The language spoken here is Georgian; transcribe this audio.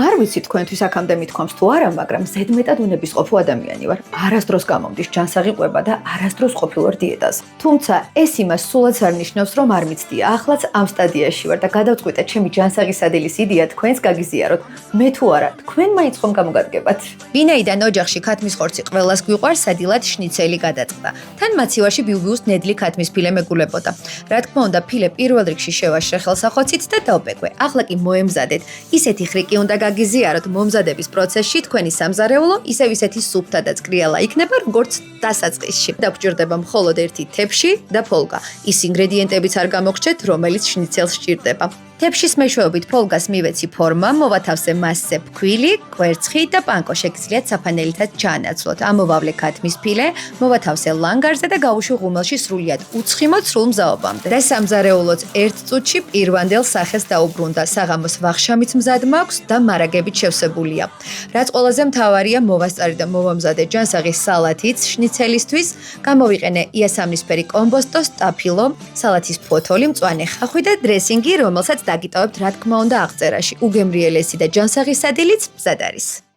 არ ვიცი თქვენთვის აქამდე მithქვამს თუ არა, მაგრამ ზედმეტად უნებისყოფო ადამიანი ვარ. არასდროს გამომდის ჯანსაღი ყვება და არასდროს ყოფილვარ დიეტაზე. თუმცა ეს იმას სულაც არ ნიშნავს, რომ არ მიცდია. ახლაც ამ სტადიაში ვარ და გადავწყვიტე ჩემი ჯანსაღი სადილის იდეა თქვენს გაგიზიაროთ. მე თუ არა, თქვენ მაინც ხომ გამოგადგებათ? ვინაიდან ოჯახში ქათმის ხორცი ყველას გვიყვარს, სადილად შნიცელი გადაწყდა. თან მაცივარში ბიუბიუს ნედლი ქათმის ფილე მეგულებოდა. რა თქმა უნდა, ფილე პირველ რიგში შევაშრე ხელსახოცით და დავბეკვე. ახლა კი მოემზადეთ. ისეთი ხრიკი უნდა გაგიზიაროთ მომზადების პროცესში თქვენი სამზარეულო ისევ ისეთი სუფთა და წკრიალა იქნება, როგორც დასაწყისში. დაგჭირდება მხოლოდ ერთი თეფში და ფოლგა. ის ინგრედიენტებიც არ გამოგრჩეთ, რომელიც შნიცელს სჭირდება. თეფშის მეშვეობით ფოლგას მივეცი ფორმა, მოვათავსე მასზე ფქვილი, კვერცხი და პანკო შეგიძლიათ საფანელითაც ჩაანაცვლოთ. ამოვავლე ქათმის ფილე, მოვათავსე ლანგარზე და გავუშვი ღუმელში სრულიად უცხიმოდ სრულ მზაობამდე. და სამზარეულოც 1 წუთში პირვანდელ სახეს დაუბრუნდა. საღამოს ვახშამიც მზად მაქვს და მარაგებით შევსებულია. რაც ყველაზე მთავარია, მოვასწარი და მოვამზადე ჯანსაღი სალათიც შნიცელისთვის. გამოვიყენე იასამნისფერი კომბოსტო, სტაფილო, სალათის ფოთოლი, მწვანე ხახვი და დრესინგი, რომელსაც დაგიტოვებთ რა თქმა უნდა აღწერაში. უგემრიელესი და ჯანსაღი სადილიც მზად არის.